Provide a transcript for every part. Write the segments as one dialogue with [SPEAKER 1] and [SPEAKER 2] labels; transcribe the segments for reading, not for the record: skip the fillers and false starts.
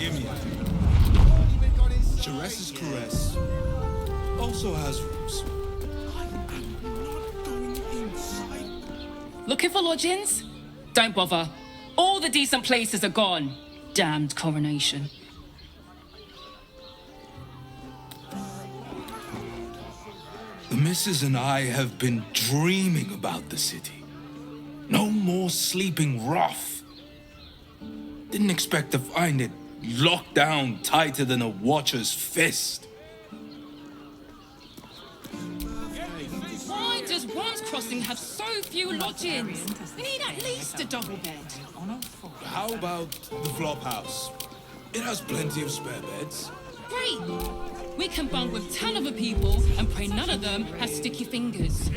[SPEAKER 1] Hear me out. Jaheira's caress also has roots.
[SPEAKER 2] Looking for lodgings? Don't bother. All the decent places are gone. Damned coronation.
[SPEAKER 1] The missus and I have been dreaming about the city. No more sleeping rough. Didn't expect to find it locked down tighter than a watcher's fist.
[SPEAKER 2] Why does Worm's Crossing have so few lodgings? We need at least a double bed.
[SPEAKER 1] How about the flop house? It has plenty of spare beds.
[SPEAKER 2] Great! We can bunk with 10 other people and pray none of them have sticky fingers.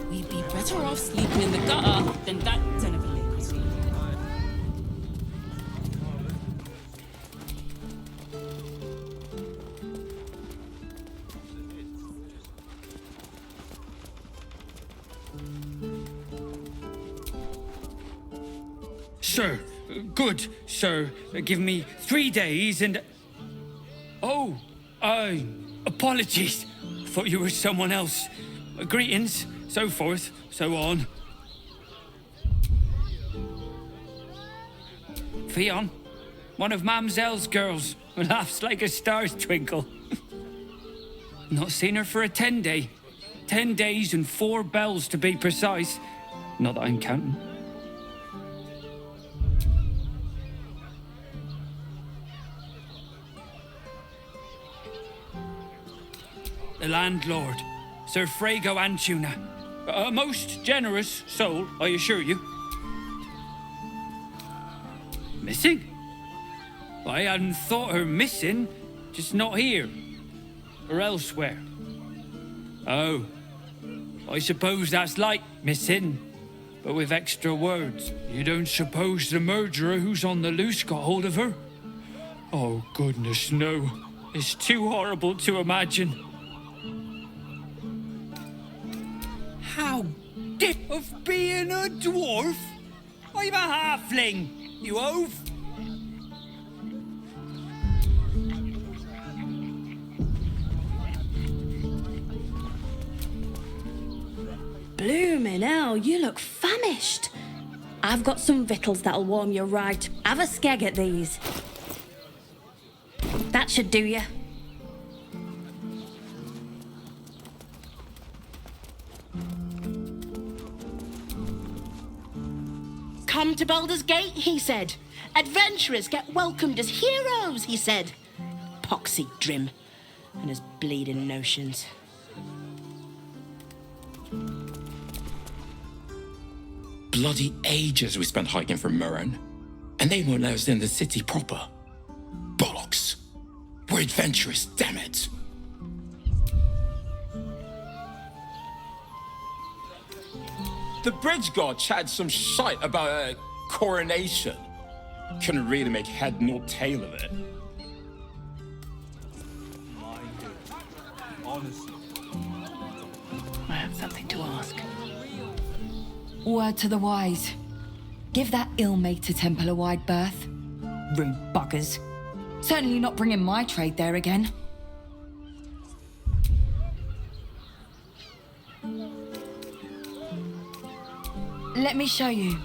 [SPEAKER 2] We'd be better off sleeping in the gutter than that den of iniquity.
[SPEAKER 3] Sir, good, sir. Give me 3 days and... Oh, apologies. Thought you were someone else. Greetings, so forth, so on. Fionn, one of Mamselle's girls, who laughs like a star's twinkle. Not seen her for a 10-day. 10 days and 4 bells to be precise. Not that I'm counting. The landlord, Sir Frago Antuna. A most generous soul, I assure you. Missing? I hadn't thought her missing, just not here. Or elsewhere. Oh, I suppose that's like missing, but with extra words. You don't suppose the murderer who's on the loose got hold of her? Oh, goodness, no. It's too horrible to imagine. How did of being a dwarf? I'm a halfling, you oaf.
[SPEAKER 4] Bloomin' hell, you look famished. I've got some victuals that'll warm you right. Have a skeg at these. That should do you.
[SPEAKER 5] Come to Baldur's Gate, he said. Adventurers get welcomed as heroes, he said. Poxy Drim and his bleeding notions.
[SPEAKER 6] Bloody ages we spent hiking from Murren, and they won't let us in the city proper. Bollocks. We're adventurous, damn it. The bridge god chatted some shite about a coronation. Couldn't really make head nor tail of it.
[SPEAKER 7] I have something to ask. Word to the wise. Give that ill-mated temple a wide berth. Rude buggers. Certainly not bringing my trade there again. Let me show you.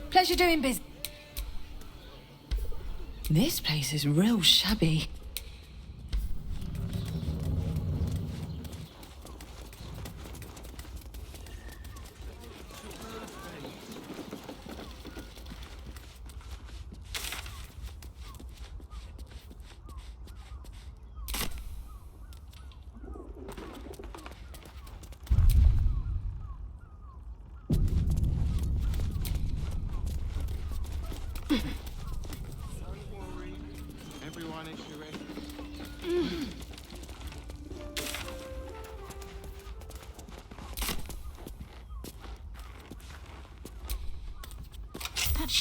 [SPEAKER 7] Pleasure doing business. This place is real shabby.
[SPEAKER 8] Everyone is ready.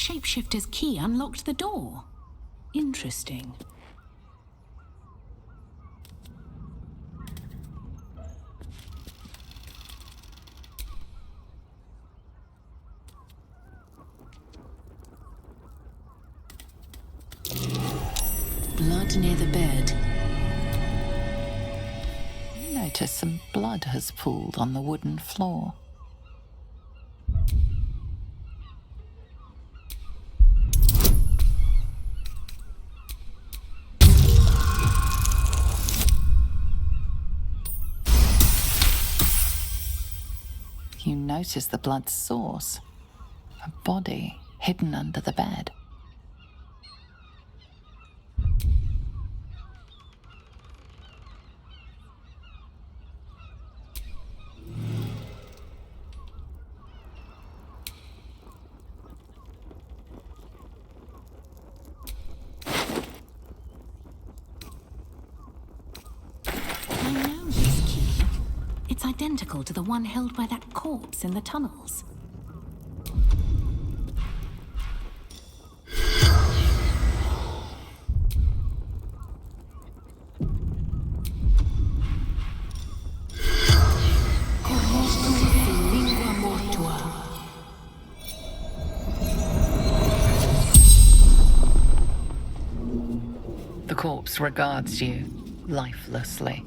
[SPEAKER 8] shapeshifter's key unlocked the door. Interesting. Blood near the bed.
[SPEAKER 9] You notice some blood has pooled on the wooden floor. You notice the blood's source. A body hidden under the bed.
[SPEAKER 8] I know this key. It's identical to the one held by that corpse in the tunnels.
[SPEAKER 9] The corpse regards you lifelessly.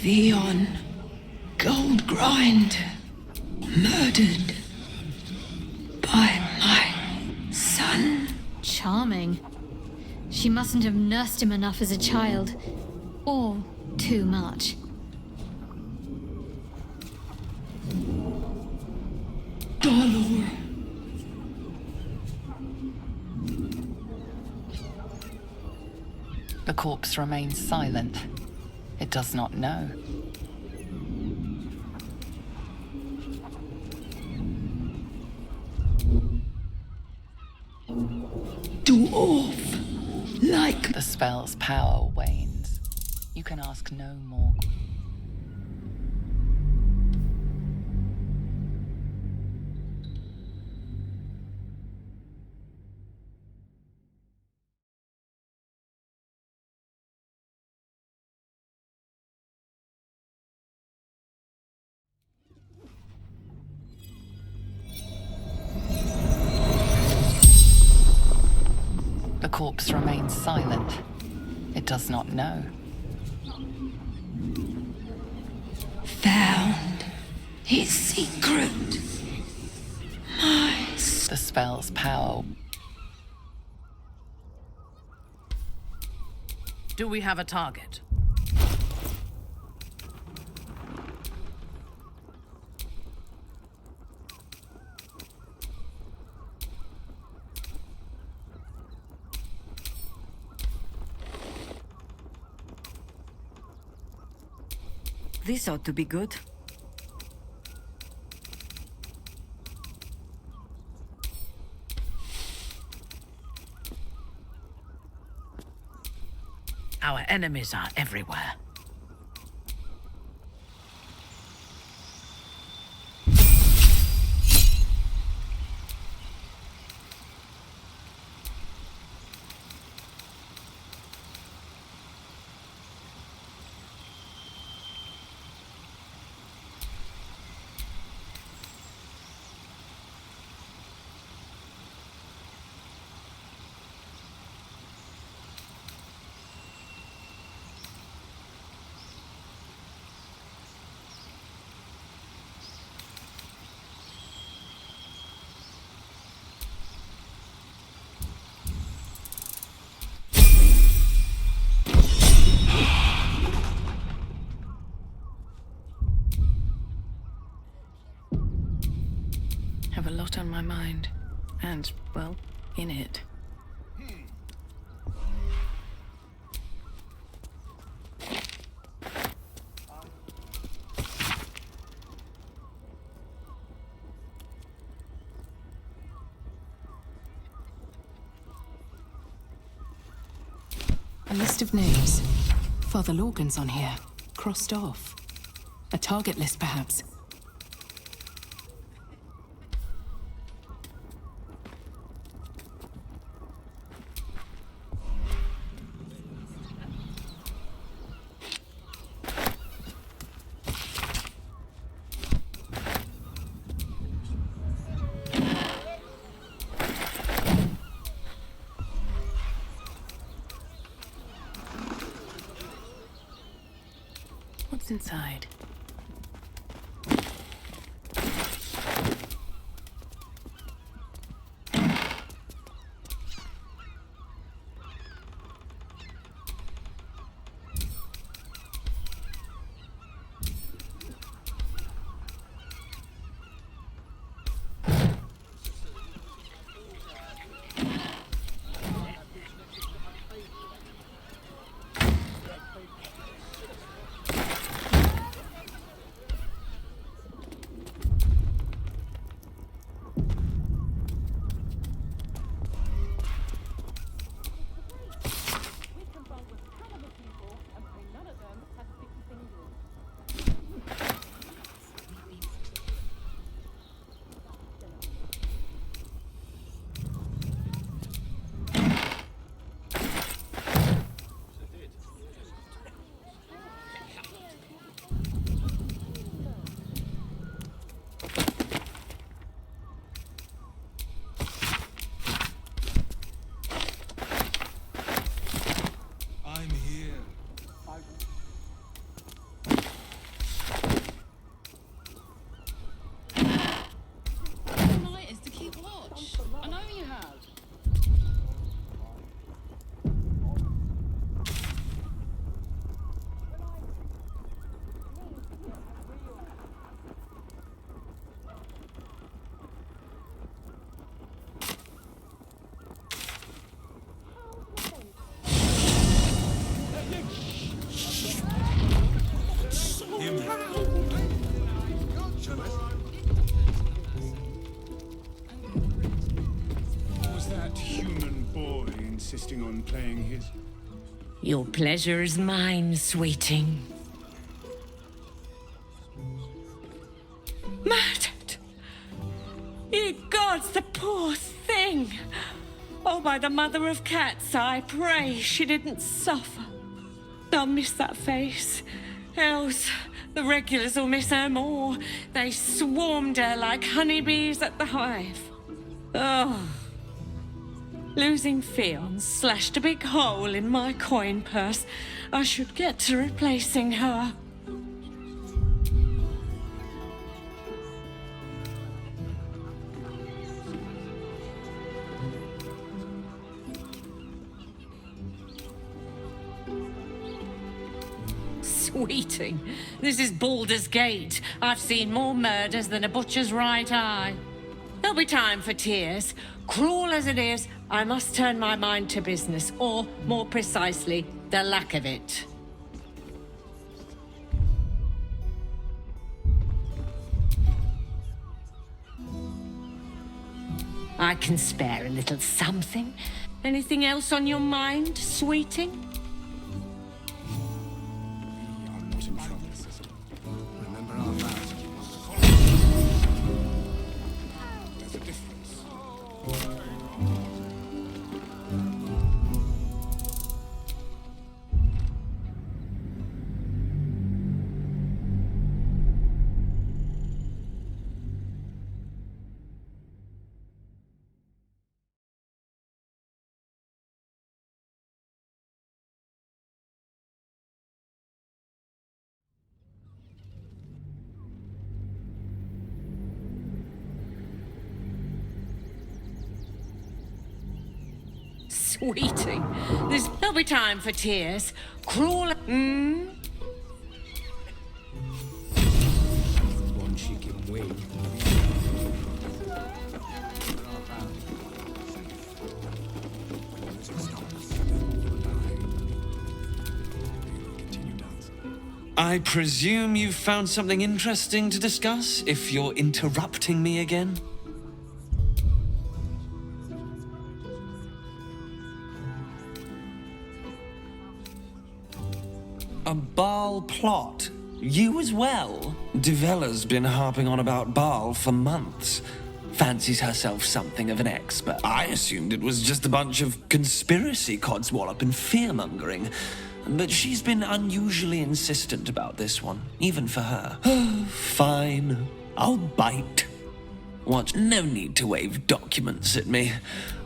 [SPEAKER 6] Theon Goldgrind, murdered by my son.
[SPEAKER 10] Charming. She mustn't have nursed him enough as a child. Or too much.
[SPEAKER 6] Baldur.
[SPEAKER 9] The corpse remains silent. It does not know.
[SPEAKER 6] Dwarf, like
[SPEAKER 9] The spell's power wanes. You can ask no more. The corpse remains silent. It does not know.
[SPEAKER 6] found his secret.
[SPEAKER 9] The spell's power.
[SPEAKER 11] Do we have a target?
[SPEAKER 7] This ought to be good.
[SPEAKER 11] Our enemies are everywhere. Have a lot on my mind, and, well, in it.
[SPEAKER 8] A list of names. Father Lorgan's on here, crossed off. A target list, perhaps?
[SPEAKER 11] What's inside?
[SPEAKER 1] I'm here.
[SPEAKER 2] Night is to keep watch. I know you have.
[SPEAKER 12] Was that human boy insisting on playing his...
[SPEAKER 13] Your pleasure is mine, sweeting. Murdered! Ye gods, the poor thing! Oh, by the mother of cats, I pray she didn't suffer. They'll miss that face. Else, the regulars will miss her more. They swarmed her like honeybees at the hive. Oh. Losing Fionn slashed a big hole in my coin purse. I should get to replacing her. Sweeting, this is Baldur's Gate. I've seen more murders than a butcher's right eye. There'll be time for tears. Cruel as it is, I must turn my mind to business, or, more precisely, the lack of it. I can spare a little something. Anything else on your mind, sweeting?
[SPEAKER 12] I'm not in trouble, sister. Remember our vows. There's a difference.
[SPEAKER 13] Sweeting, there'll be time for tears. Cruel.
[SPEAKER 12] One she can win.
[SPEAKER 14] I presume you've found something interesting to discuss, if you're interrupting me again? A Baal plot, You as well? Devella's been harping on about Baal for months. Fancies herself something of an expert. I assumed it was just a bunch of conspiracy codswallop and fear-mongering. But she's been unusually insistent about this one, even for her. Fine, I'll bite. What? No need to wave documents at me.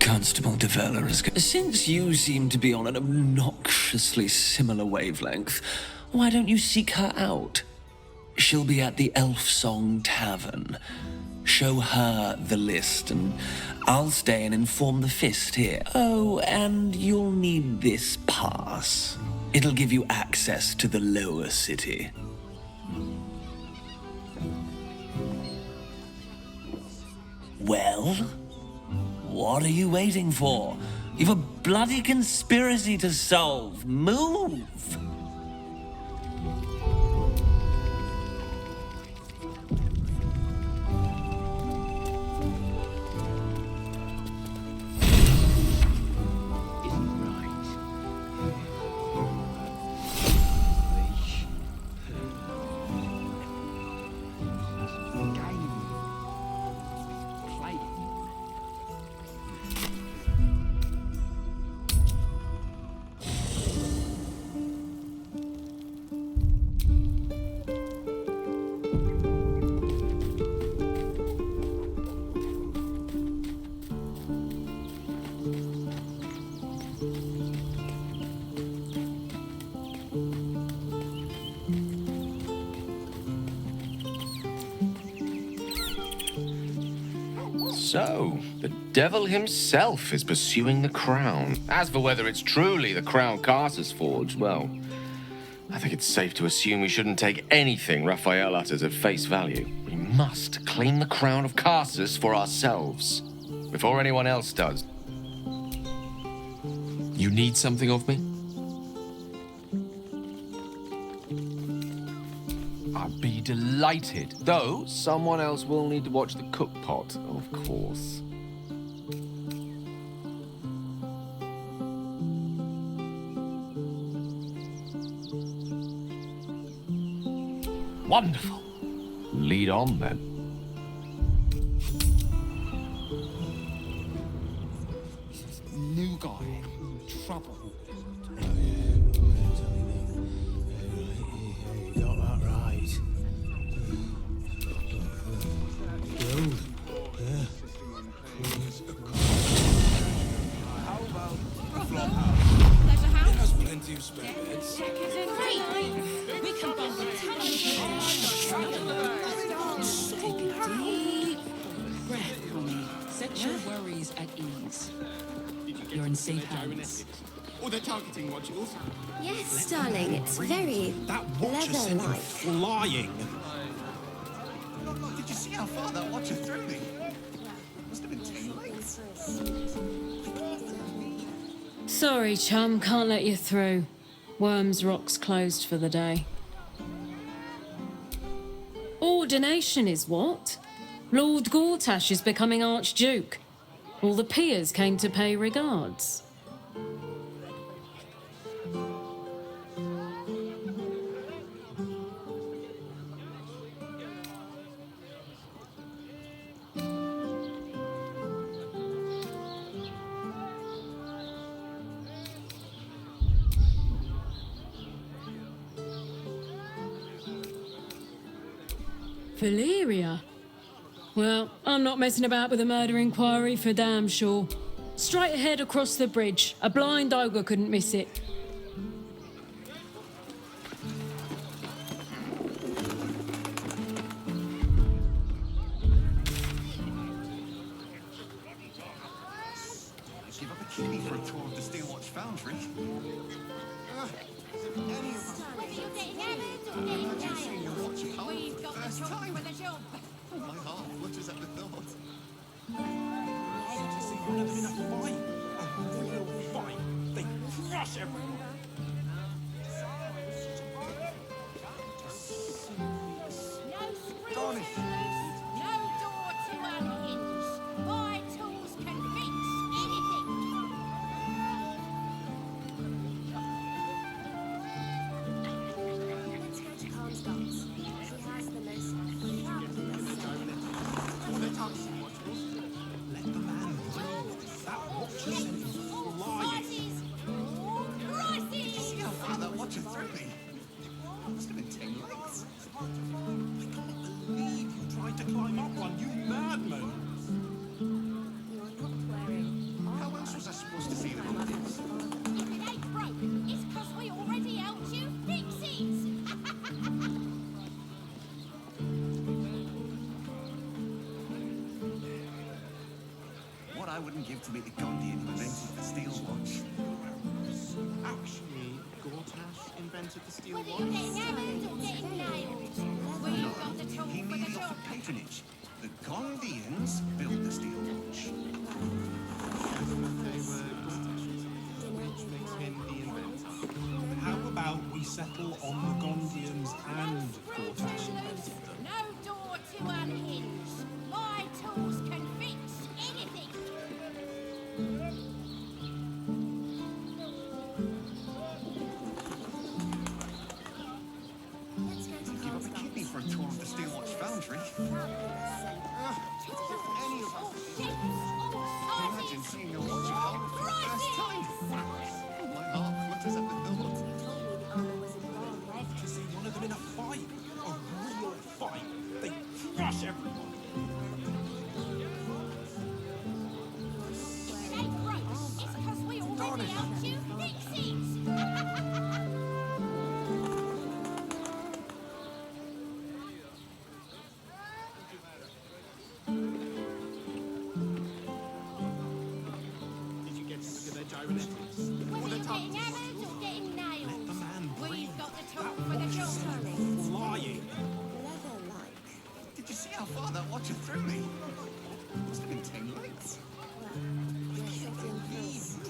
[SPEAKER 14] Constable Devella is... Since you seem to be on an obnoxiously similar wavelength, why don't you seek her out? She'll be at the Elf Song Tavern. Show her the list, and I'll stay and inform the Fist here. Oh, and you'll need this pass. It'll give you access to the lower city. Well, what are you waiting for? You've a bloody conspiracy to solve. Move!
[SPEAKER 15] So, the devil himself is pursuing the crown. As for whether it's truly the crown Carsus forged, well, I think it's safe to assume we shouldn't take anything Raphael utters at face value. We must claim the crown of Carsus for ourselves, before anyone else does. You need something of me? I'd be delighted. Though, someone else will need to watch the cook pot, of course. Wonderful. Lead on, then.
[SPEAKER 16] New guy, trouble. You got that right. Build. Yeah.
[SPEAKER 1] How about the flop house? It has plenty of spare beds.
[SPEAKER 2] We can build a Take a deep breath for me. Set your worries at ease. You're in safe hands.
[SPEAKER 12] Or they're targeting modules.
[SPEAKER 17] Yes, darling, it's very
[SPEAKER 16] That watcher sent him
[SPEAKER 17] leather-like.
[SPEAKER 16] flying.
[SPEAKER 12] Did you see how far that watcher threw me? Must have been too late.
[SPEAKER 13] Sorry, chum, can't let you through. Worms Rock's closed for the day. Ordination is what? Lord Gortash is becoming Archduke. All the peers came to pay regards. Valyria? Well, I'm not messing about with a murder inquiry for damn sure. Straight ahead across the bridge. A blind ogre couldn't miss it.
[SPEAKER 12] Give up a kidney for a tour of the Steelwatch Foundry. Seeing your watch apart for the first time. My heart flutters at the thought.
[SPEAKER 16] Never been a fight. A real fight. They crush everyone.
[SPEAKER 12] Garnish.
[SPEAKER 18] No door to unhinge. My tools can fix anything. Let's go to Khan's Gulch.
[SPEAKER 12] get to meet the Gondian who invented the steel watch.
[SPEAKER 19] Actually, Gortash invented the steel
[SPEAKER 18] Whether
[SPEAKER 19] watch.
[SPEAKER 18] you're getting hammered or getting nailed, we've got the tool
[SPEAKER 12] He
[SPEAKER 18] for the
[SPEAKER 12] merely
[SPEAKER 18] job.
[SPEAKER 12] offered patronage. The Gondians built the steel watch.
[SPEAKER 19] They were Gortash's, which makes him the inventor.
[SPEAKER 16] How about we settle on the Gondians and Gortash invented them?
[SPEAKER 18] No door to unhinge. My tools can fix anything.
[SPEAKER 12] Give up a kidney for a tour of the steel watch foundry. Any of us. Imagine seeing your watch at home for the first time. Oh my heart flutters at the thought.
[SPEAKER 16] I'd love to see one of them in a fight. A real fight. They crush everyone.
[SPEAKER 18] It ain't gross. It's 'cause we already helped you fix it.
[SPEAKER 19] Did you get to look at their gyrometics?
[SPEAKER 18] Whether you're getting hammered or getting nailed,
[SPEAKER 16] The man
[SPEAKER 18] we've got the tool for the job.
[SPEAKER 16] flying.
[SPEAKER 12] Did you see how far that watch had through me? Must have been 10 legs.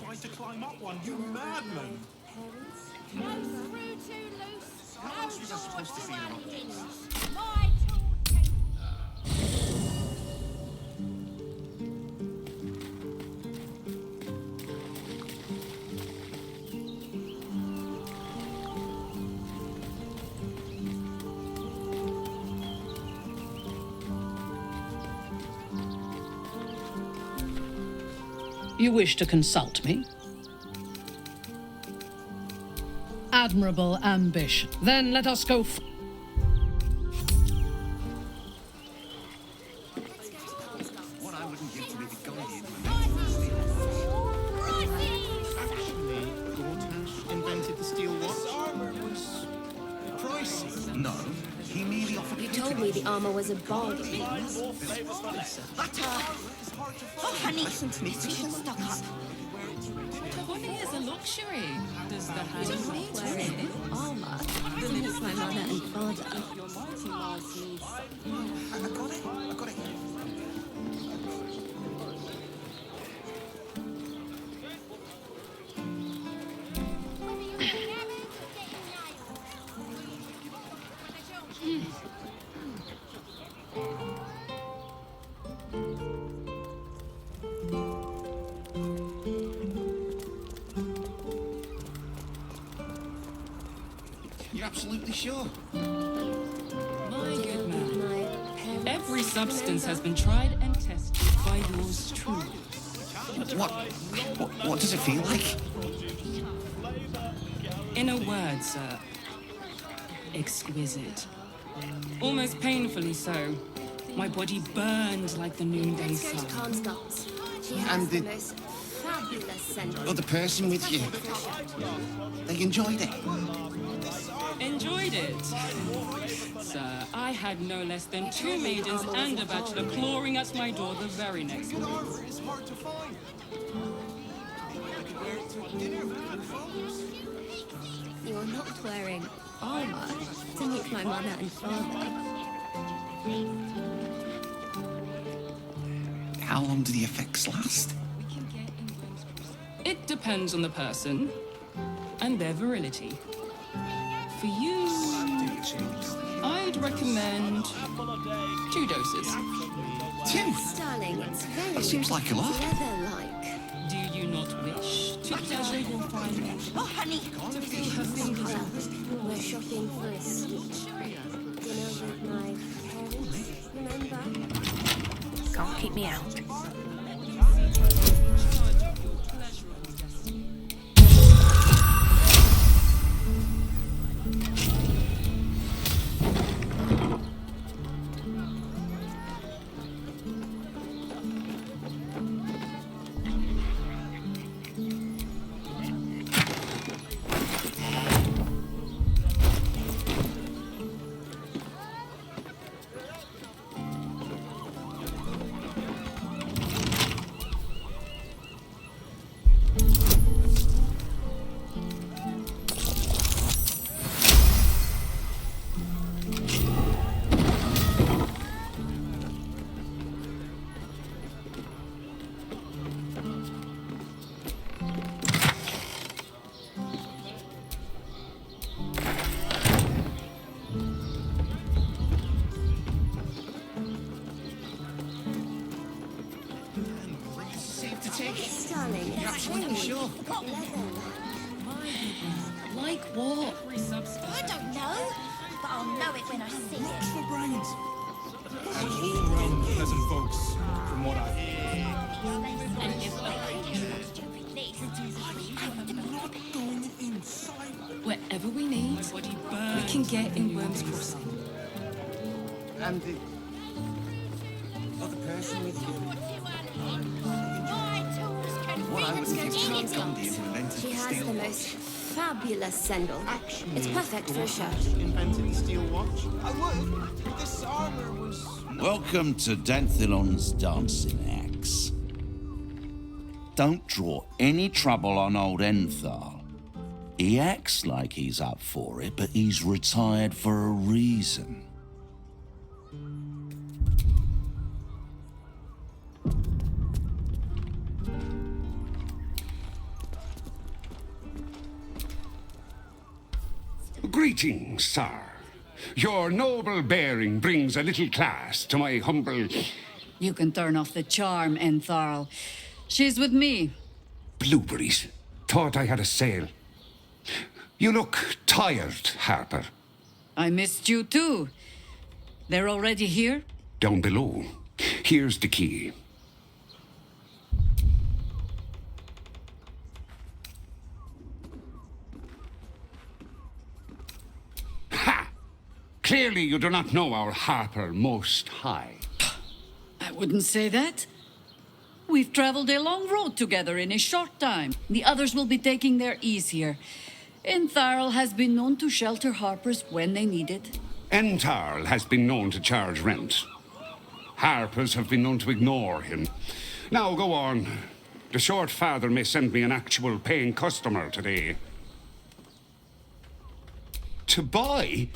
[SPEAKER 16] Tried to climb up one, you madman.
[SPEAKER 18] No screw too loose.
[SPEAKER 12] How
[SPEAKER 18] No
[SPEAKER 12] else was I
[SPEAKER 18] door
[SPEAKER 12] supposed to see
[SPEAKER 18] to
[SPEAKER 12] them?
[SPEAKER 18] unhinge. My tools can
[SPEAKER 2] You wish to consult me? Admirable ambition. Then let us go.
[SPEAKER 12] What I wouldn't give to meet the Gondian who invented the steel watch.
[SPEAKER 19] Actually, Gortash invented the steel watch.
[SPEAKER 16] This armor was pricey.
[SPEAKER 12] No, he merely offered
[SPEAKER 17] You told me the armor was a bargain.
[SPEAKER 5] Oh, honey, we should stock up.
[SPEAKER 2] Money is a luxury. Does the
[SPEAKER 17] You don't need to wear armor to meet my mother and father.
[SPEAKER 12] I got it.
[SPEAKER 18] Whether you're getting hammered or getting nailed, we've got the tool for the job.
[SPEAKER 12] You're absolutely sure?
[SPEAKER 2] My good man.
[SPEAKER 17] My parents.
[SPEAKER 2] Every substance has been tried and tested by yours truly.
[SPEAKER 12] What does it feel like?
[SPEAKER 2] In a word, sir, exquisite. Almost painfully so. My body burned like the noonday
[SPEAKER 17] Let's go to
[SPEAKER 2] sun.
[SPEAKER 17] Khan's Gulls. She has
[SPEAKER 12] And
[SPEAKER 17] the
[SPEAKER 12] the
[SPEAKER 17] most fabulous scent.
[SPEAKER 12] other person with you, they enjoyed it.
[SPEAKER 2] Enjoyed it. Sir, I had no less than 2 maidens and a bachelor clawing at my door the very next morning.
[SPEAKER 16] Armor is hard to find. I could wear it to dinner with my folks.
[SPEAKER 17] You're not wearing armor to meet my mother and father.
[SPEAKER 12] How long do the effects last?
[SPEAKER 2] It depends on the person and their virility. For you, I'd recommend 2 doses.
[SPEAKER 12] 2?
[SPEAKER 17] Darling, it's very
[SPEAKER 12] That seems like a lot.
[SPEAKER 17] leather-like.
[SPEAKER 2] Do you not wish to pleasure your fine lady?
[SPEAKER 5] Oh, honey.
[SPEAKER 2] To feel her fingers up?
[SPEAKER 17] We're shopping for a sweet dinner with my parents, remember?
[SPEAKER 5] Can't keep me out.
[SPEAKER 17] darling. It's true.
[SPEAKER 12] Sure.
[SPEAKER 4] Like what?
[SPEAKER 18] I don't know, but I'll know it when I see it.
[SPEAKER 16] For brains. And all round pleasant folks, from what I hear. Going inside.
[SPEAKER 2] Wherever we need, we can get in Worm's Crossing.
[SPEAKER 19] And the other person with you. What I wouldn't give Gandhi to invent
[SPEAKER 17] She has
[SPEAKER 19] steel
[SPEAKER 17] the
[SPEAKER 19] watch.
[SPEAKER 17] most fabulous sendal. It's perfect for a show.
[SPEAKER 19] Invented the steel watch. I would. If this armor was.
[SPEAKER 20] Welcome to Danthilon's dancing axe. Don't draw any trouble on old Enthal. He acts like he's up for it, but he's retired for a reason.
[SPEAKER 21] Greetings, sir. Your noble bearing brings a little class to my humble...
[SPEAKER 22] You can turn off the charm, Entharl. She's with me.
[SPEAKER 21] Blueberries. Thought I had a sale. You look tired, Harper.
[SPEAKER 22] I missed you too. They're already here?
[SPEAKER 21] Down below. Here's the key. Ha! Clearly you do not know our Harper Most High.
[SPEAKER 22] I wouldn't say that. We've traveled a long road together in a short time. The others will be taking their ease here. Entharl has been known to shelter Harpers when they need it.
[SPEAKER 21] Entarl has been known to charge rent. Harpers have been known to ignore him. Now go on. The short father may send me an actual paying customer today. To buy?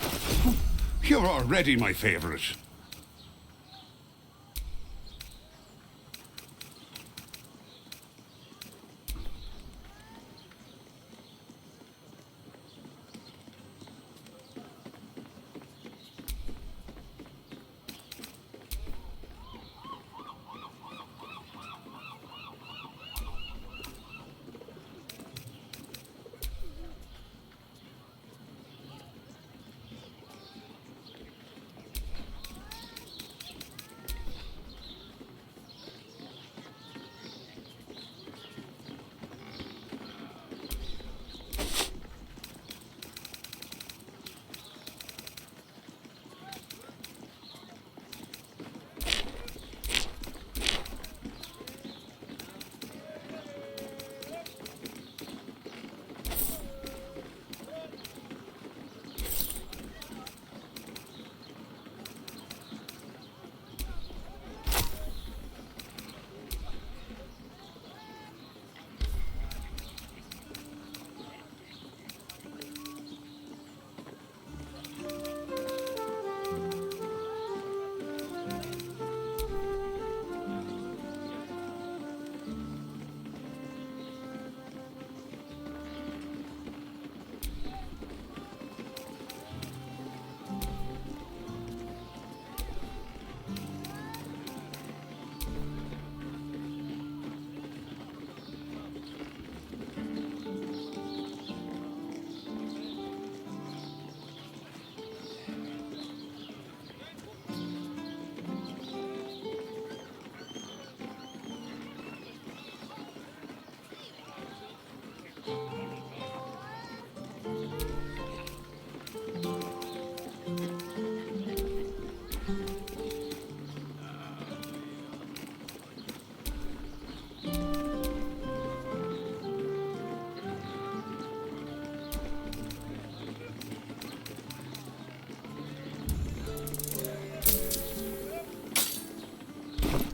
[SPEAKER 21] You're already my favorite.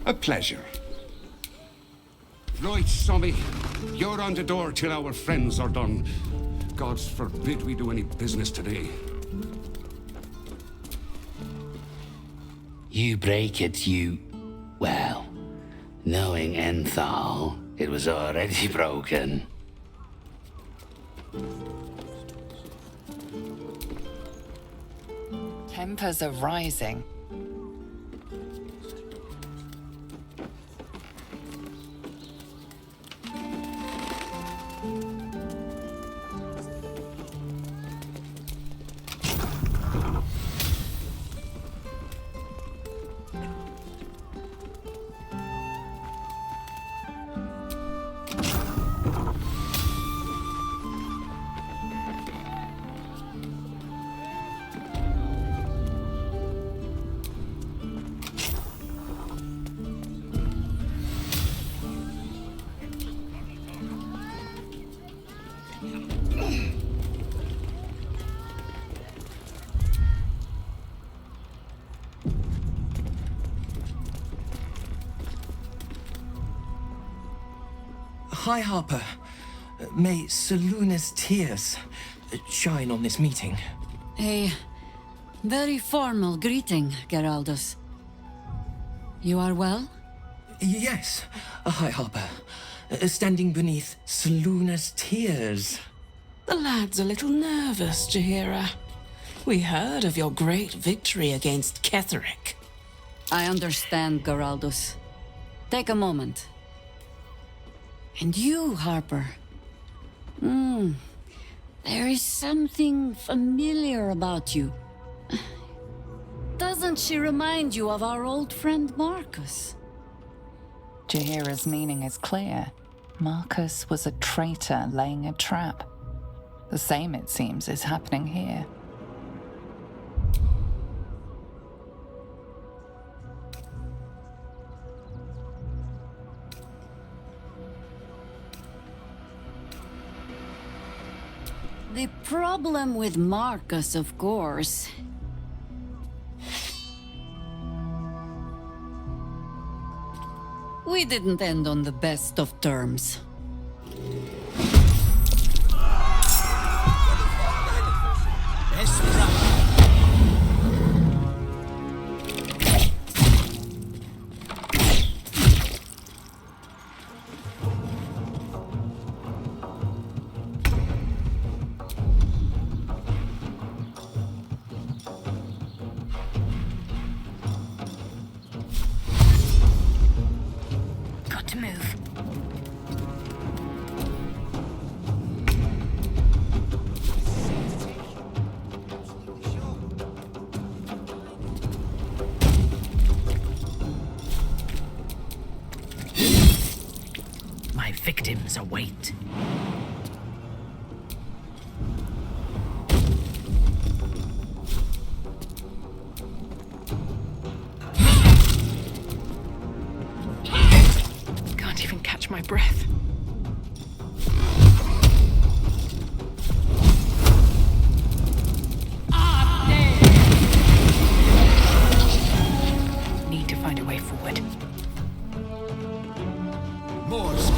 [SPEAKER 21] A pleasure. Right, Sommy. You're on the door till our friends are done. Gods forbid we do any business today.
[SPEAKER 23] You break it, you... Well, knowing Enthal, it was already broken.
[SPEAKER 9] Tempers are rising.
[SPEAKER 3] Hi, Harper. May Seluna's tears shine on this meeting.
[SPEAKER 22] A very formal greeting, Geraldus. You are well?
[SPEAKER 3] Yes. Hi, Harper. Standing beneath Seluna's tears.
[SPEAKER 6] The lad's a little nervous, Jaheira. We heard of your great victory against Ketheric.
[SPEAKER 22] I understand, Geraldus. Take a moment. And you, Harper. There is something familiar about you. Doesn't she remind you of our old friend Marcus?
[SPEAKER 9] Jaheira's meaning is clear. Marcus was a traitor laying a trap. The same, it seems, is happening here.
[SPEAKER 22] The problem with Marcus, of course. We didn't end on the best of terms.
[SPEAKER 8] Got to move.
[SPEAKER 10] My victims await.
[SPEAKER 11] Can't even catch my breath. Need to find a way forward.
[SPEAKER 16] Morse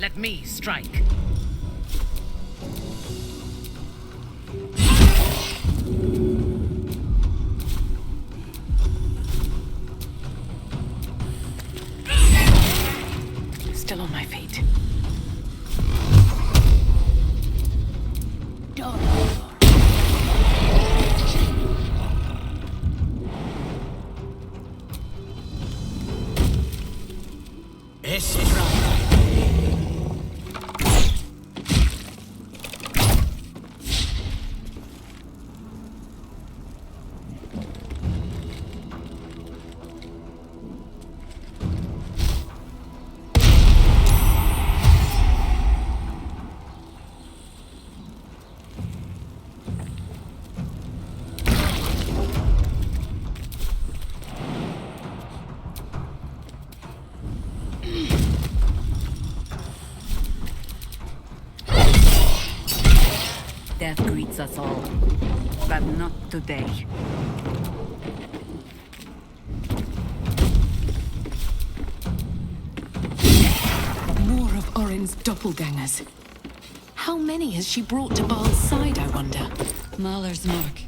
[SPEAKER 10] Let me strike.
[SPEAKER 11] Still on my feet.
[SPEAKER 22] Death greets us all, but not today.
[SPEAKER 8] More of Orin's doppelgangers. How many has she brought to Baal's side, I wonder?
[SPEAKER 22] Mahler's mark.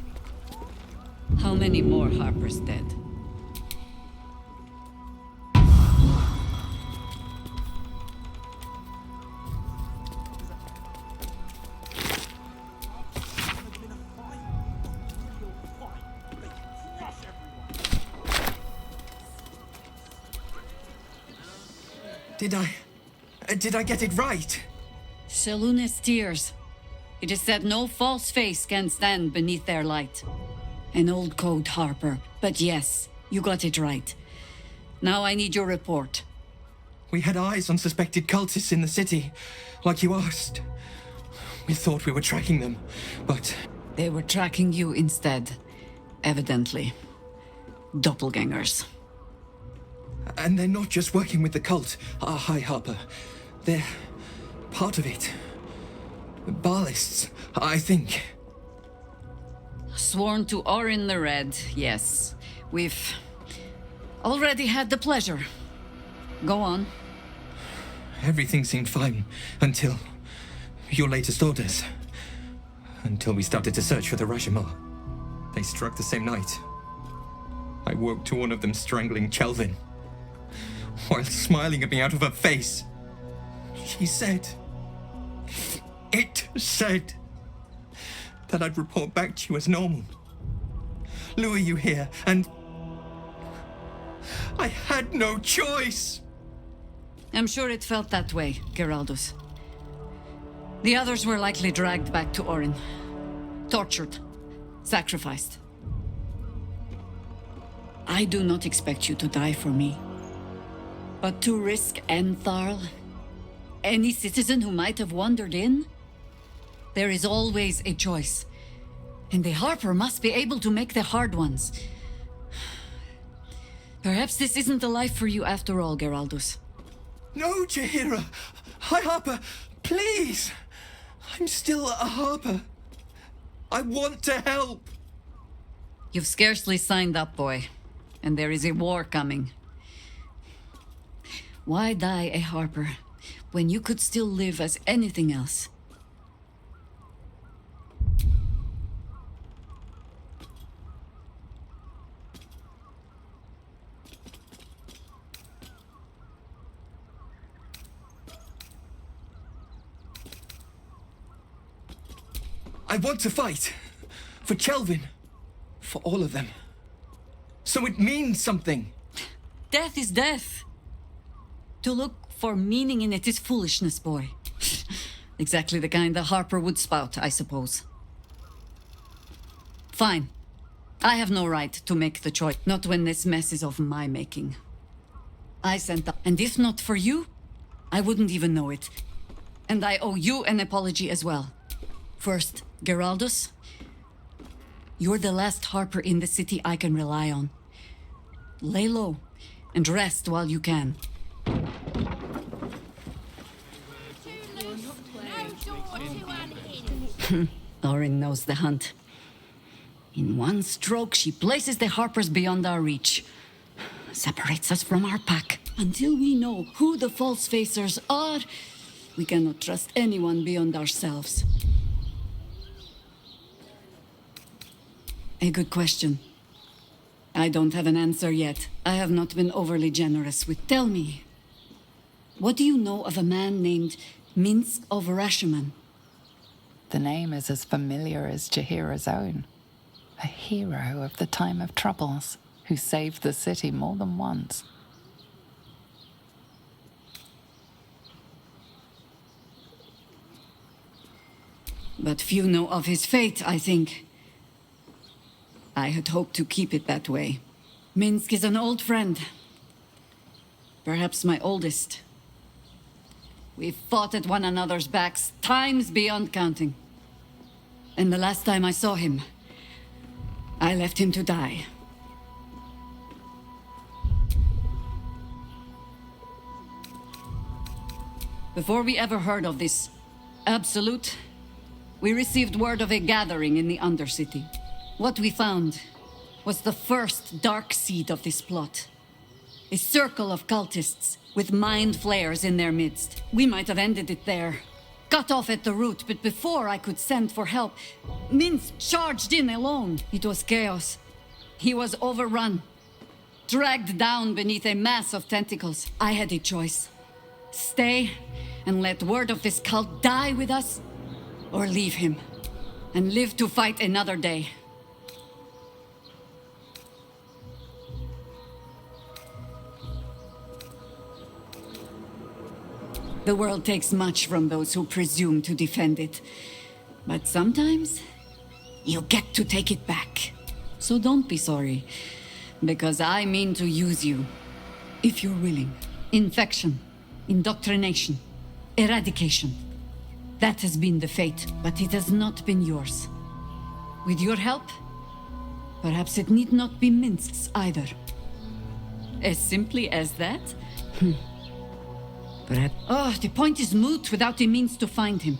[SPEAKER 22] How many more Harpers dead?
[SPEAKER 3] Did I get it right?
[SPEAKER 22] Seluna's tears. It is said no false face can stand beneath their light. An old code, Harper. But yes, you got it right. Now I need your report.
[SPEAKER 3] We had eyes on suspected cultists in the city, like you asked. We thought we were tracking them, but...
[SPEAKER 22] They were tracking you instead, evidently. Doppelgangers.
[SPEAKER 3] And they're not just working with the cult, High Harper. They're part of it. Ballists, I think.
[SPEAKER 22] Sworn to Orin the Red, yes. We've already had the pleasure. Go on.
[SPEAKER 3] Everything seemed fine until your latest orders. Until we started to search for the Rashomar. They struck the same night. I woke to one of them strangling Chelvin, while smiling at me out of her face. She said... It said that I'd report back to you as normal. Lure you here, and... I had no choice!
[SPEAKER 22] I'm sure it felt that way, Geraldus. The others were likely dragged back to Orin. Tortured. Sacrificed. I do not expect you to die for me. But to risk Entharl, any citizen who might have wandered in, there is always a choice. And the Harper must be able to make the hard ones. Perhaps this isn't the life for you after all, Geraldus.
[SPEAKER 3] No, Jaheira! High Harper, please! I'm still a Harper. I want to help!
[SPEAKER 22] You've scarcely signed up, boy. And there is a war coming. Why die a Harper when you could still live as anything else?
[SPEAKER 3] I want to fight. For Chelvin. For all of them. So it means something.
[SPEAKER 22] Death is death. To look for meaning in it is foolishness, boy. Exactly the kind the Harper would spout, I suppose. Fine. I have no right to make the choice. Not when this mess is of my making. I sent up, and if not for you, I wouldn't even know it. And I owe you an apology as well. First, Geraldus, you're the last Harper in the city I can rely on. Lay low and rest while you can. Orin knows the hunt. In one stroke, she places the Harpers beyond our reach. Separates us from our pack. Until we know who the false facers are, we cannot trust anyone beyond ourselves. A good question. I don't have an answer yet. I have not been overly generous with... Tell me, what do you know of a man named Minsk of Rashomon?
[SPEAKER 9] The name is as familiar as Jaheira's own. A hero of the time of troubles, who saved the city more than once.
[SPEAKER 22] But few know of his fate, I think. I had hoped to keep it that way. Minsk is an old friend. Perhaps my oldest. We've fought at one another's backs times beyond counting. And the last time I saw him, I left him to die. Before we ever heard of this Absolute, we received word of a gathering in the Undercity. What we found was the first dark seed of this plot. A circle of cultists with mind flayers in their midst. We might have ended it there. Cut off at the root, but before I could send for help, Minsk charged in alone. It was chaos. He was overrun. Dragged down beneath a mass of tentacles. I had a choice. Stay and let word of this cult die with us, or leave him and live to fight another day. The world takes much from those who presume to defend it. But sometimes, you get to take it back. So don't be sorry, because I mean to use you. If you're willing. Infection, indoctrination, eradication. That has been the fate, but it has not been yours. With your help, perhaps it need not be minced either. As simply as that? Perhaps. Oh, the point is moot without the means to find him.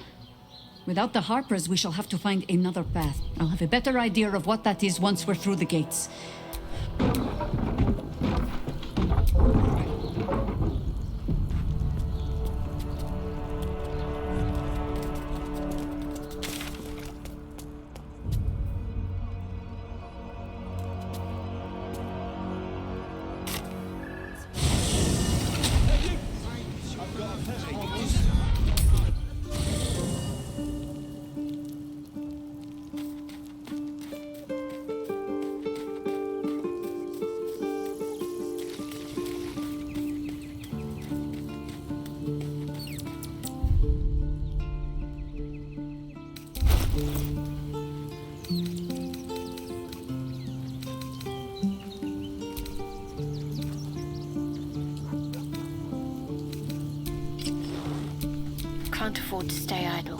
[SPEAKER 22] Without the Harpers, we shall have to find another path. I'll have a better idea of what that is once we're through the gates.
[SPEAKER 17] Can't afford to stay idle.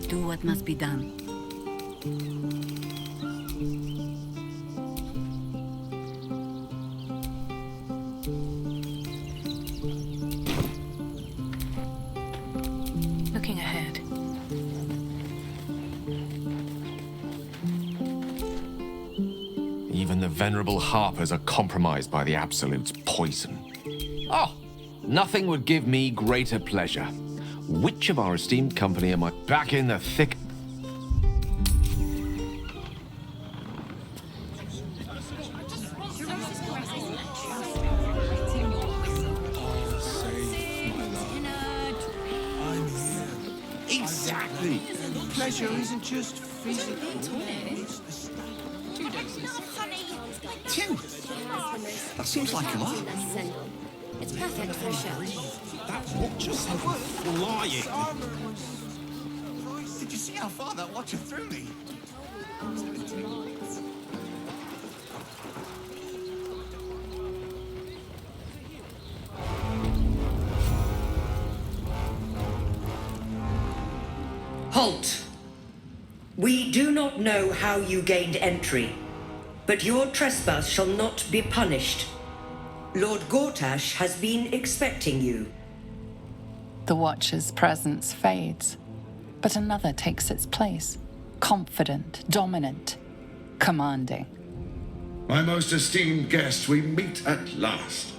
[SPEAKER 22] Do what must be done.
[SPEAKER 11] Looking ahead.
[SPEAKER 7] Even the venerable Harpers are compromised by the Absolute's poison. Oh, nothing would give me greater pleasure. Which of our esteemed company am I back in the thick?
[SPEAKER 16] Exactly. Pleasure isn't just physical.
[SPEAKER 2] Two doses.
[SPEAKER 16] Two? That seems like a lot.
[SPEAKER 17] It's perfect for a show.
[SPEAKER 16] That watcher said flying. Did you see how far that watcher threw me?
[SPEAKER 14] Halt! We do not know how you gained entry, but your trespass shall not be punished. Lord Gortash has been expecting you.
[SPEAKER 9] The Watcher's presence fades, but another takes its place. Confident, dominant, commanding.
[SPEAKER 15] My most esteemed guest, we meet at last.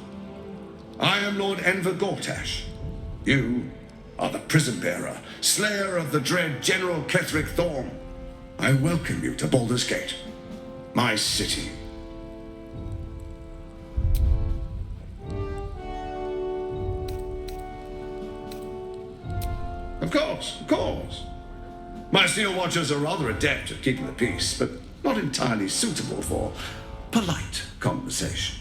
[SPEAKER 15] I am Lord Enver Gortash. You are the prison bearer, slayer of the dread General Ketheric Thorm. I welcome you to Baldur's Gate, my city. Of course. My steel watchers are rather adept at keeping the peace, but not entirely suitable for polite conversation.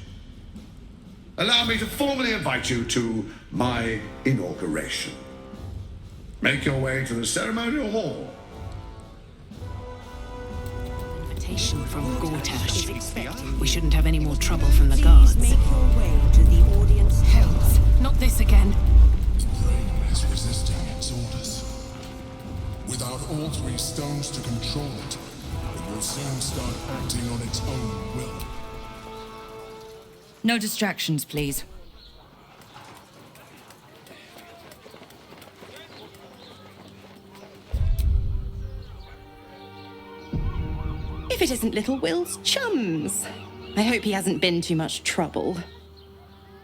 [SPEAKER 15] Allow me to formally invite you to my inauguration. Make your way to the ceremonial hall.
[SPEAKER 10] Invitation from Gortash. We shouldn't have any more trouble from the guards.
[SPEAKER 14] Make your way to the audience.
[SPEAKER 10] Hells, not this again.
[SPEAKER 24] Rain is resisting its orders. Without all three stones to control it, it will soon start acting on its own will.
[SPEAKER 25] No distractions, please.
[SPEAKER 26] If it isn't little Will's chums. I hope he hasn't been too much trouble.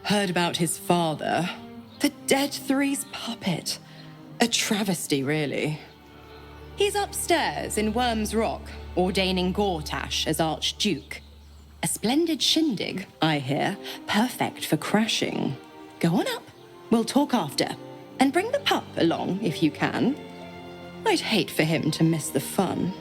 [SPEAKER 26] Heard about his father. The Dead Three's puppet. A travesty, really. He's upstairs in Worm's Rock, ordaining Gortash as Archduke. A splendid shindig, I hear. Perfect for crashing. Go on up. We'll talk after. And bring the pup along if you can. I'd hate for him to miss the fun.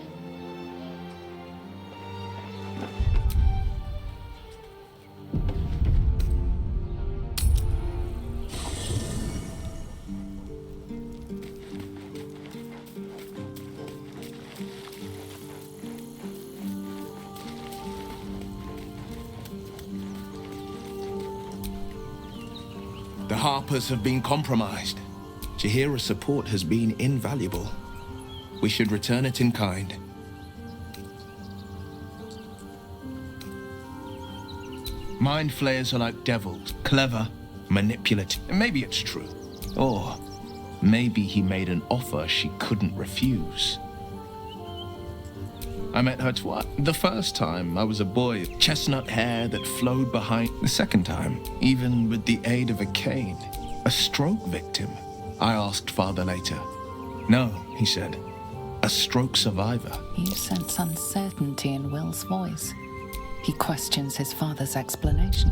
[SPEAKER 1] The Harpers have been compromised. Jaheira's support has been invaluable. We should return it in kind. Mind flayers are like devils, clever, manipulative. Maybe it's true. Or maybe he made an offer she couldn't refuse. I met her twice. The first time, I was a boy, chestnut hair that flowed behind. The second time, even with the aid of a cane, a stroke victim. I asked Father later. No, he said, a stroke survivor.
[SPEAKER 9] You sense uncertainty in Will's voice. He questions his father's explanation.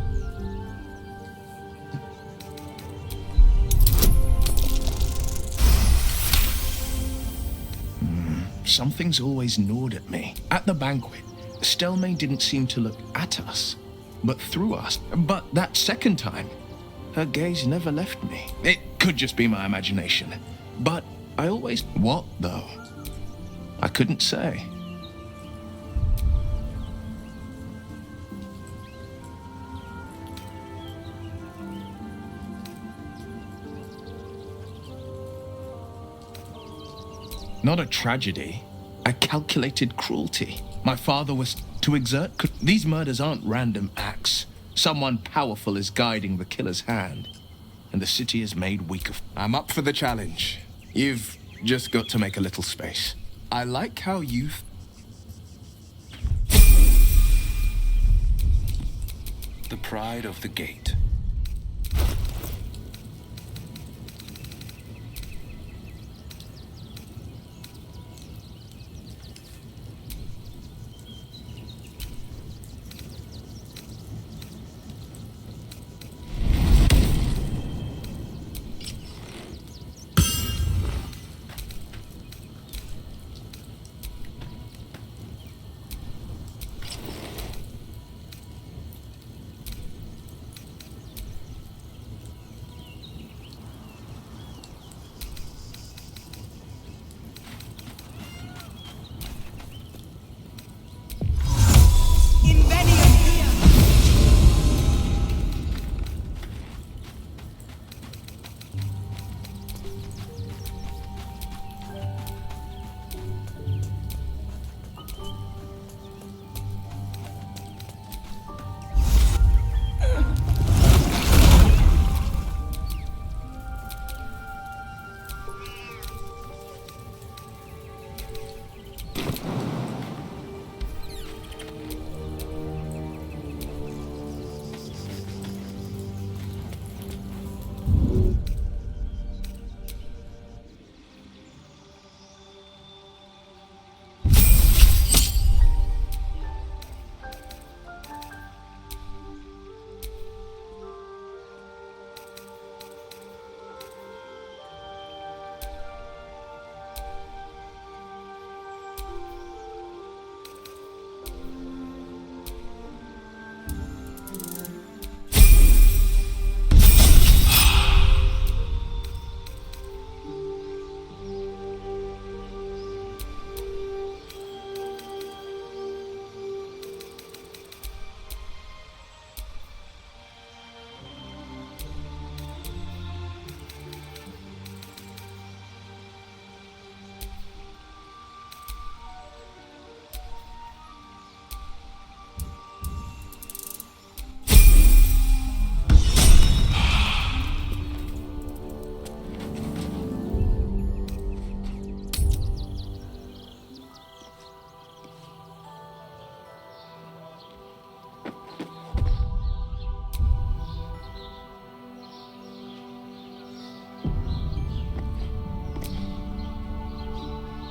[SPEAKER 1] Something's always gnawed at me. At the banquet, Stelmane didn't seem to look at us, but through us. But that second time, her gaze never left me. It could just be my imagination. But I always... What, though? I couldn't say. Not a tragedy, a calculated cruelty. My father was to exert... These murders aren't random acts. Someone powerful is guiding the killer's hand, and the city is made weak of... I'm up for the challenge. You've just got to make a little space. I like how you've... The pride of the gate.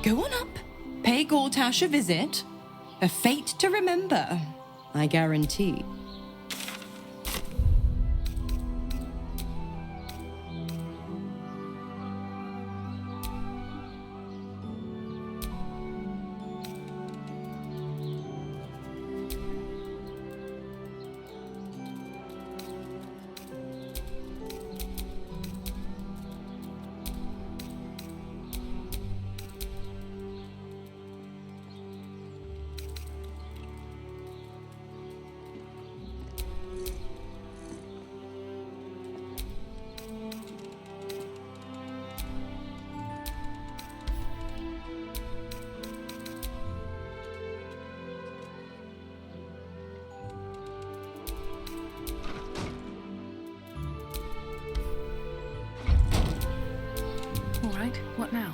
[SPEAKER 26] Go on up. Pay Gortash a visit. A fate to remember, I guarantee.
[SPEAKER 11] right. What now?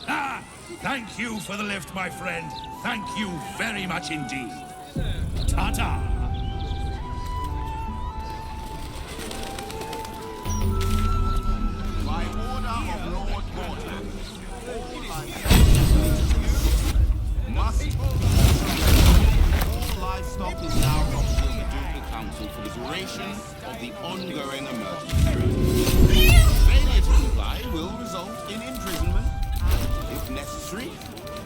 [SPEAKER 4] Ah! Thank you for the lift, my friend. Thank you very much indeed. Ta-ta!
[SPEAKER 5] By order of Lord Gortash, all livestock is now locked in the Ducal Council for the duration of the ongoing emergency. Failure to comply will result in imprisonment and, if necessary,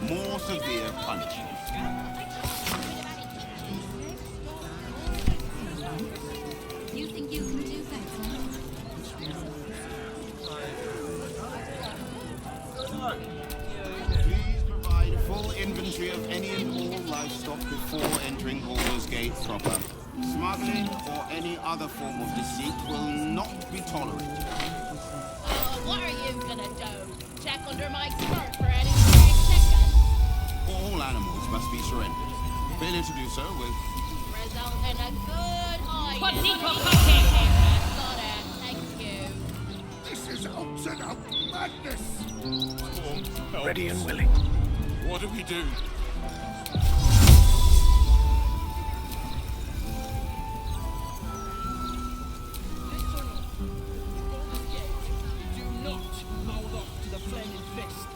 [SPEAKER 5] more severe punishment.
[SPEAKER 8] You think you can do better?
[SPEAKER 5] Please provide a full inventory of any and all livestock before entering Baldur's Gate proper. Smuggling or any other form of deceit will not be tolerated.
[SPEAKER 12] What are you gonna do? Check under my skirt for any stray chicken?
[SPEAKER 5] All animals must be surrendered. Failure to do so will
[SPEAKER 12] Result in a good hiding.
[SPEAKER 5] What Nico
[SPEAKER 12] Got it. Thank you.
[SPEAKER 4] This is out and out madness!
[SPEAKER 1] Ready and willing.
[SPEAKER 4] What do we do?
[SPEAKER 16] Do not mouth off to the flaming fist.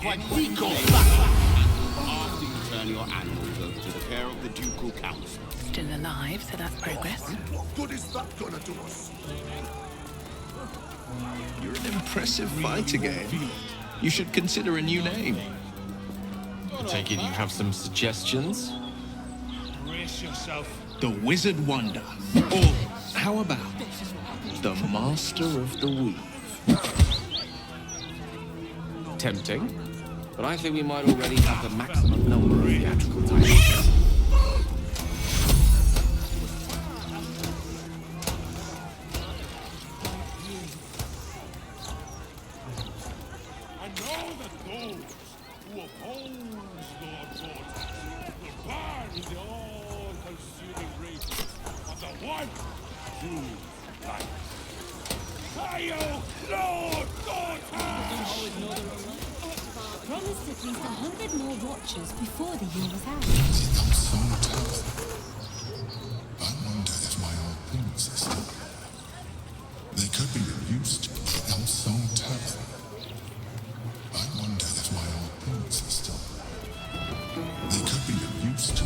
[SPEAKER 5] quite Nico asking to turn your animals over to the care of the Ducal Council.
[SPEAKER 11] Still alive, so that's progress.
[SPEAKER 4] What good is that gonna do us?
[SPEAKER 1] You're an impressive fighter, game. You should consider a new name.
[SPEAKER 7] I take it you have some suggestions?
[SPEAKER 4] Brace yourself.
[SPEAKER 1] The Wizard Wonder. Or how about the Master of the Weave?
[SPEAKER 7] Tempting. But I think we might already have the maximum number of theatrical titles.
[SPEAKER 4] I know that those who oppose Lord Gortash will burn in the all-consuming rage of the one true light. Hail Lord Gortash!
[SPEAKER 13] Promised at least 100 more watchers before the year was out.
[SPEAKER 24] I wonder if my old ping system. They could be of use to I'm so tough. I wonder if my old ping system. They could be of use to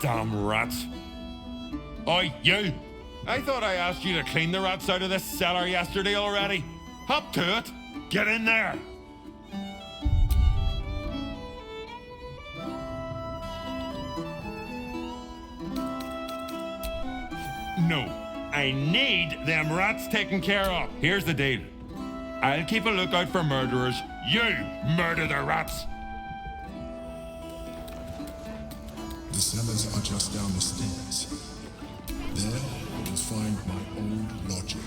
[SPEAKER 18] Damn rats. Oi, you! I thought I asked you to clean the rats out of this cellar yesterday already. Hop to it. Get in there. No, I need them rats taken care of. Here's the deal. I'll keep a lookout for murderers. You murder the rats.
[SPEAKER 24] The cellars are just down the stairs. There you'll find my old lodgings.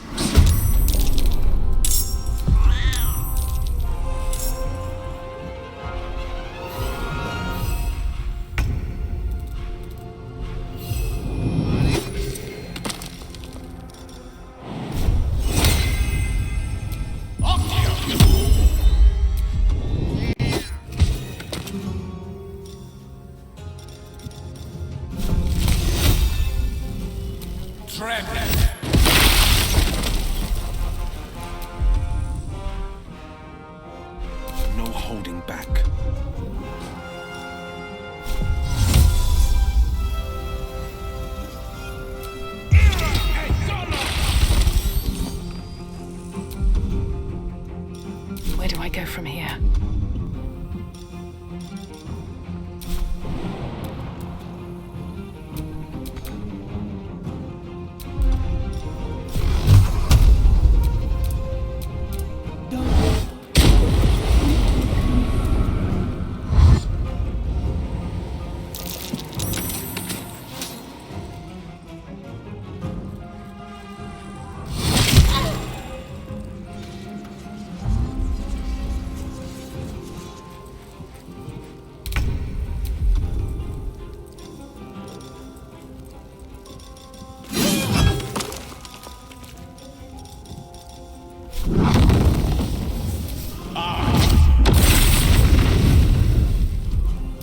[SPEAKER 1] No holding back.
[SPEAKER 11] Where do I go from here?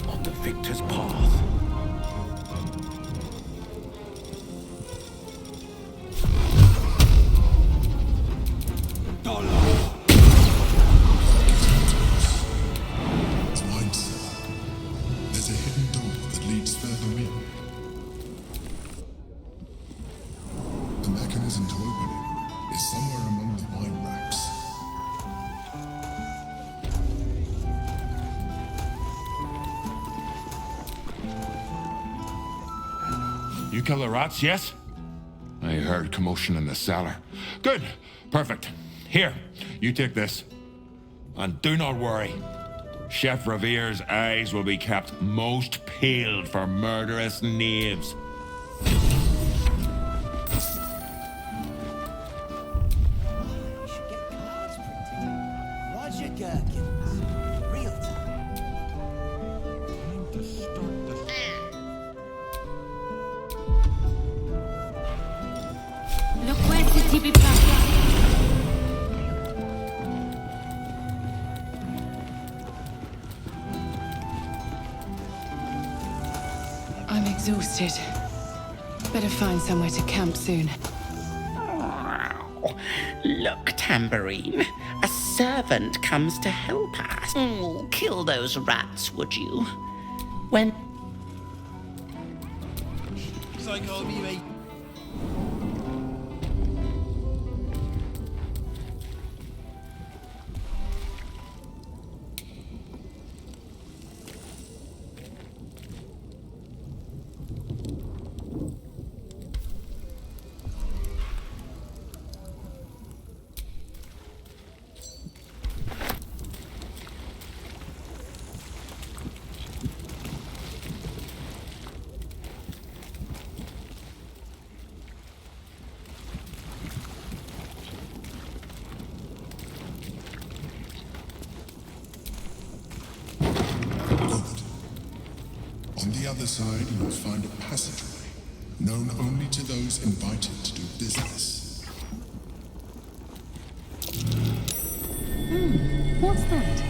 [SPEAKER 1] On the victor's path.
[SPEAKER 24] Wine cellar. There's a hidden door that leads further in. The mechanism to open it is somewhere among the wine racks.
[SPEAKER 18] You kill the rats, yes? I heard commotion in the cellar. Good. Perfect. Here, you take this. And do not worry. Chef Revere's eyes will be kept most peeled for murderous knaves.
[SPEAKER 16] Roger Gherkins. Real time. Time to start the...
[SPEAKER 12] Look where City be back.
[SPEAKER 22] I'm exhausted. Better find somewhere to camp soon.
[SPEAKER 19] Look, Tambourine. A servant comes to help us. Kill those rats, would you? When...
[SPEAKER 16] Psycho me.
[SPEAKER 24] On the other side, you will find a passageway, known only to those invited to do business.
[SPEAKER 11] What's that?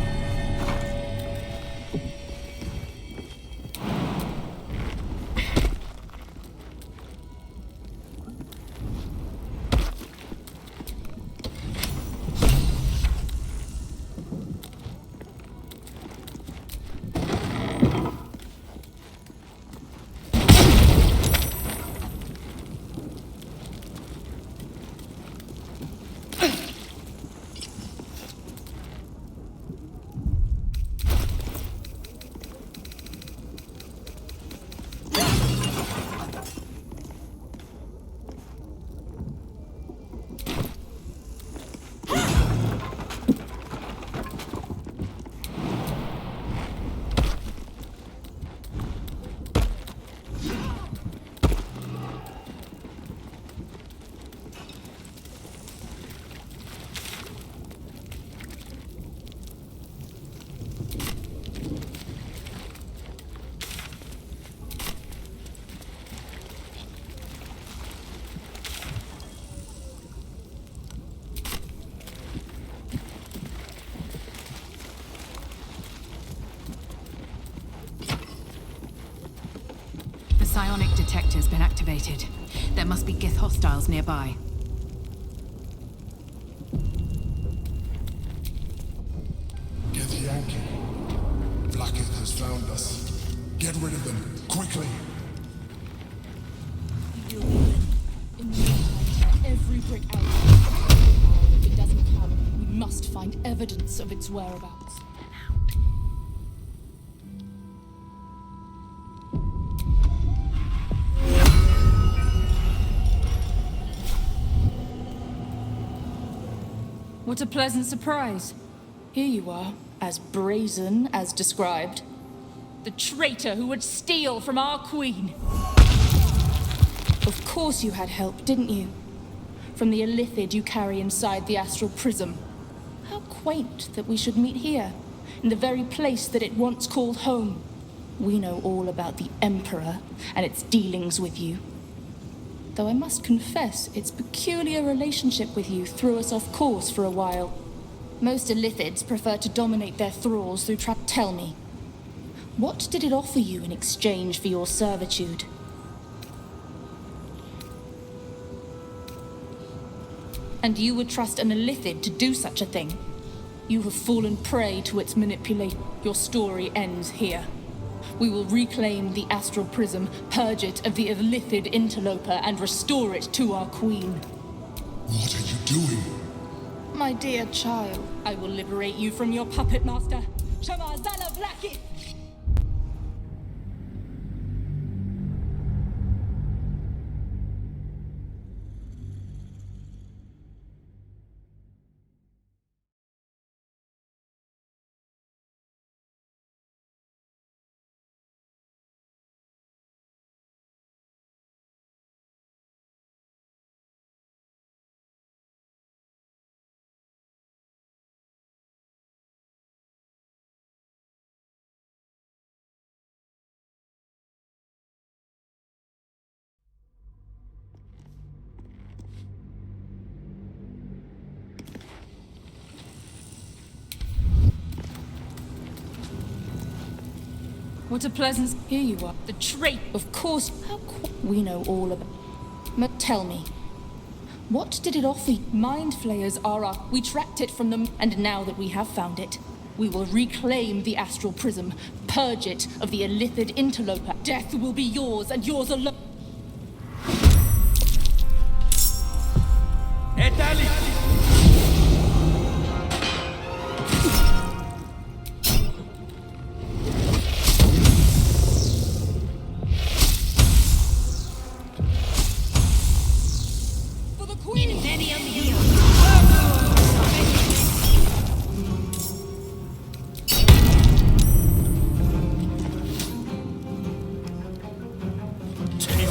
[SPEAKER 10] psionic detector's been activated. There must be Gith hostiles nearby.
[SPEAKER 24] Get Yankee. Blackett has found us. Get rid of them, quickly.
[SPEAKER 13] In the meantime, tear every brick out. If it doesn't come, we must find evidence of its whereabouts.
[SPEAKER 22] What a pleasant surprise.
[SPEAKER 13] Here you are, as brazen as described. The traitor who would steal from our queen. Of course you had help, didn't you? From the illithid you carry inside the astral prism. How quaint that we should meet here, in the very place that it once called home. We know all about the Emperor and its dealings with you. Though I must confess, its peculiar relationship with you threw us off course for a while. Most illithids prefer to dominate their thralls through trap. Tell me, what did it offer you in exchange for your servitude? And you would trust an illithid to do such a thing? You have fallen prey to its manipulation. Your story ends here. We will reclaim the astral prism, purge it of the illithid interloper, and restore it to our queen.
[SPEAKER 24] What are you doing?
[SPEAKER 13] My dear child, I will liberate you from your puppet master. Shamazala Blackie!
[SPEAKER 22] What a pleasant...
[SPEAKER 13] Here you are. The trait, of course. How we know all about. Tell me, what did it offer you? Mind flayers are our... We tracked it from them, and now that we have found it, we will reclaim the astral prism, purge it of the illithid interloper. Death will be yours, and yours alone.
[SPEAKER 4] Take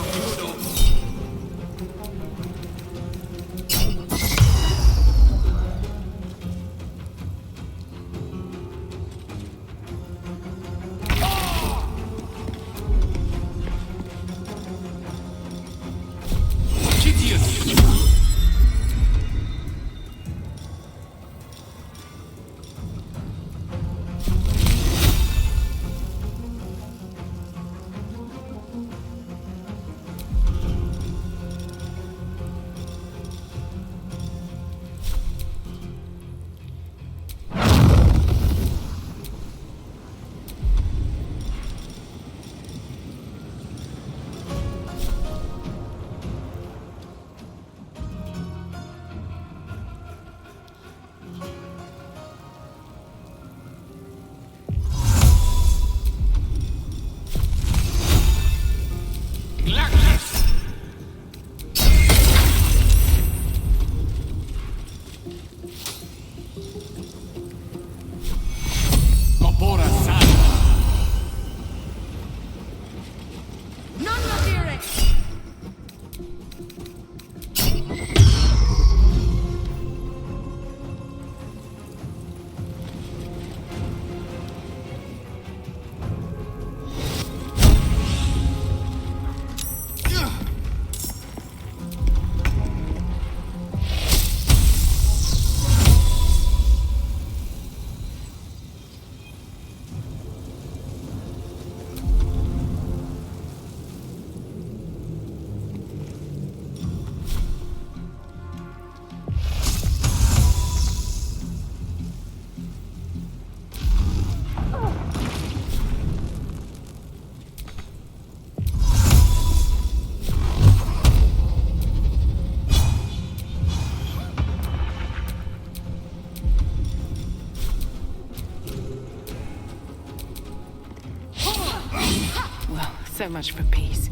[SPEAKER 11] So much for peace.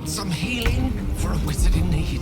[SPEAKER 3] Some healing for a wizard in need.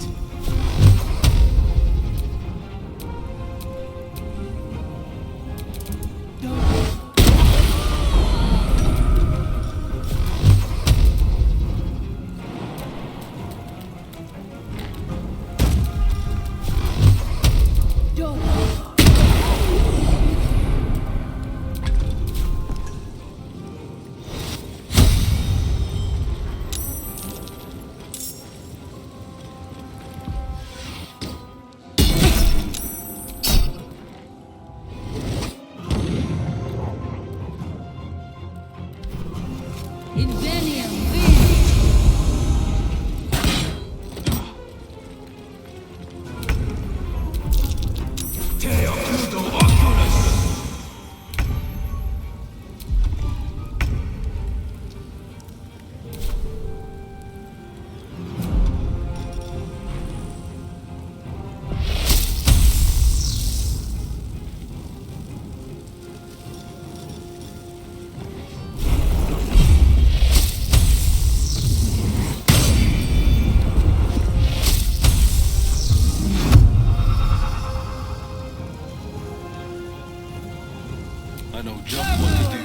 [SPEAKER 1] I know just what to do.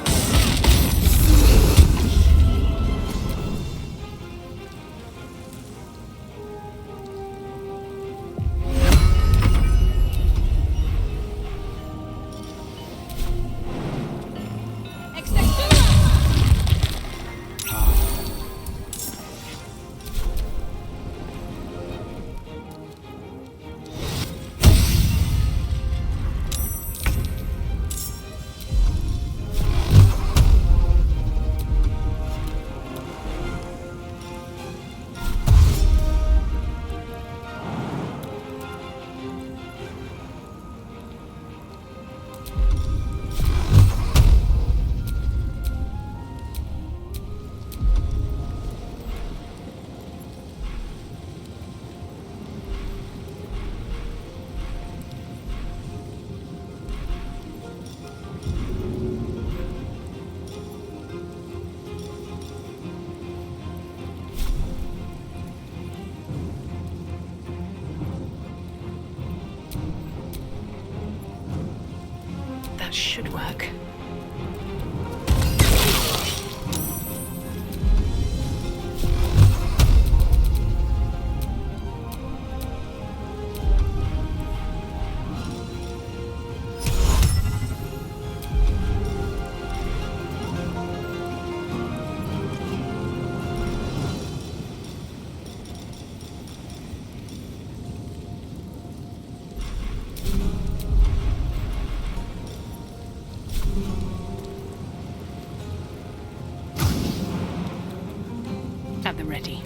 [SPEAKER 11] That should work. At the ready.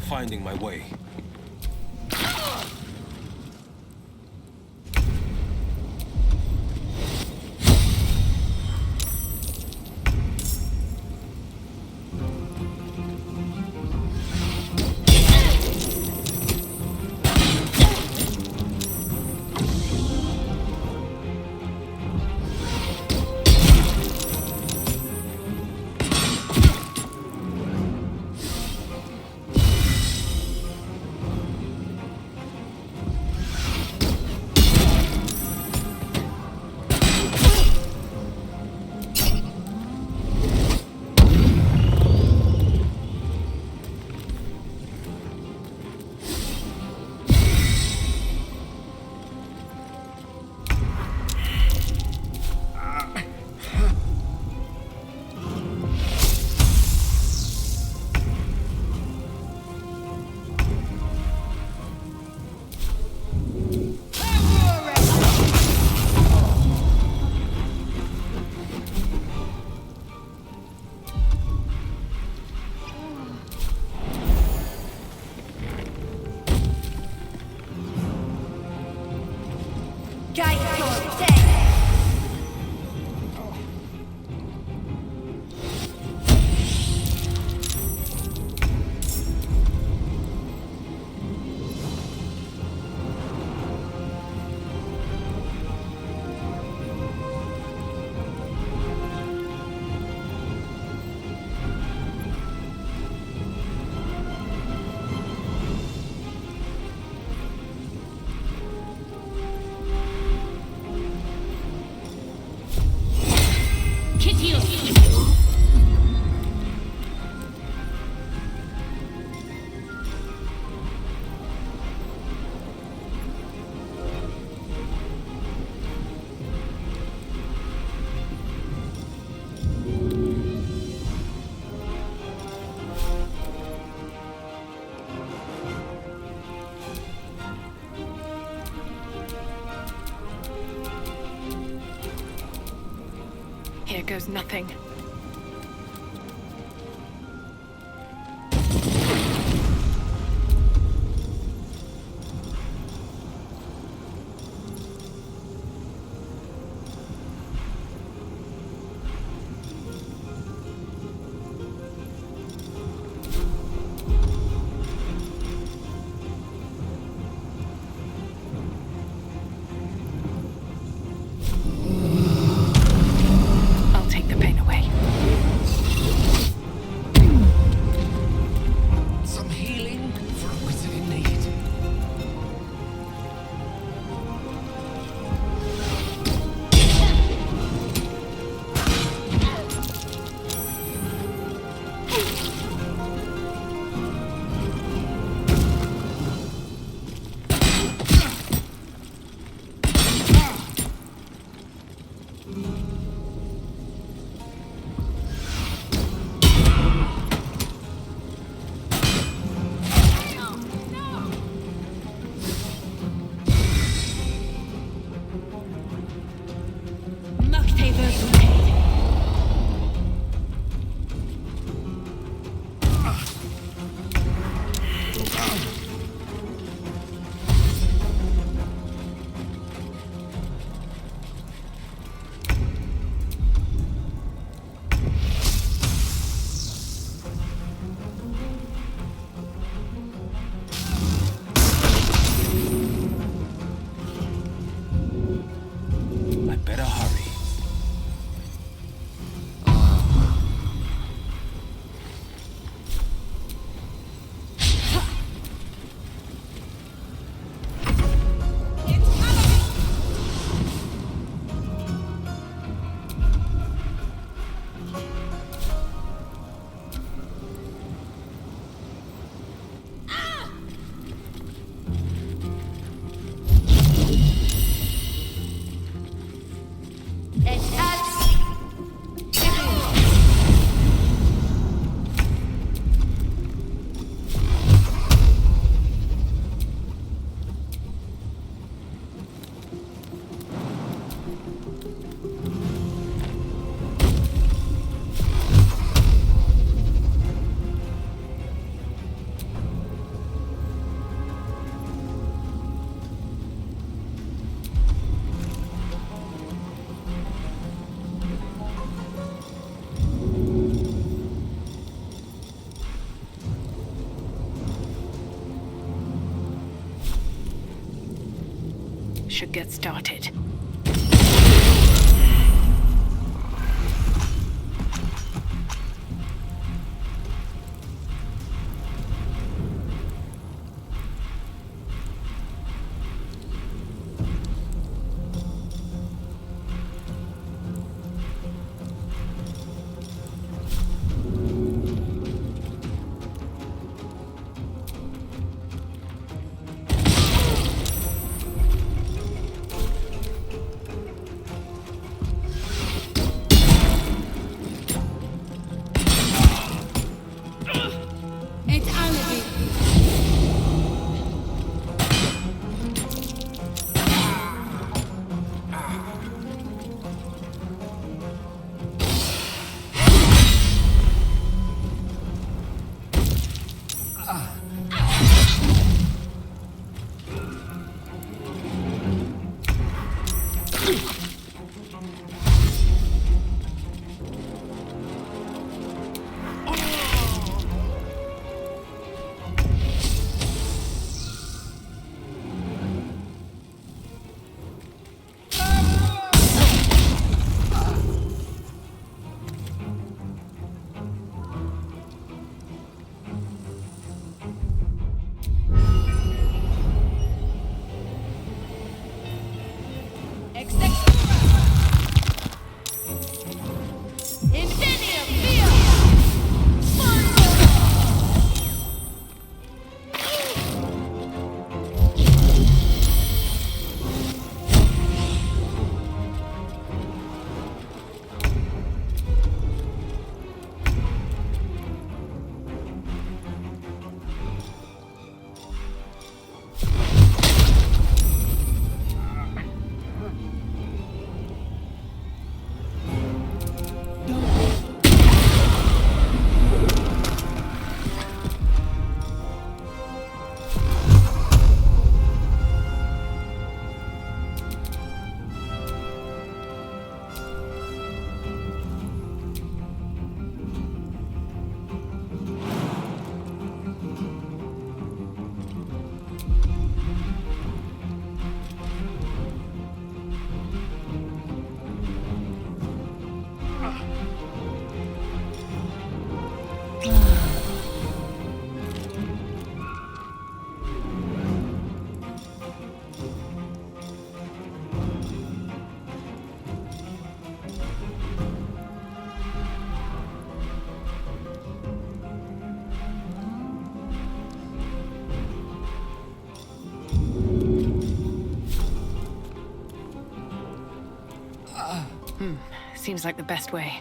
[SPEAKER 2] Finding my way.
[SPEAKER 11] Here goes nothing. I'll take the pain away.
[SPEAKER 3] Some healing for a wizard in need.
[SPEAKER 1] I better hurry.
[SPEAKER 11] Should get started. Seems like the best way.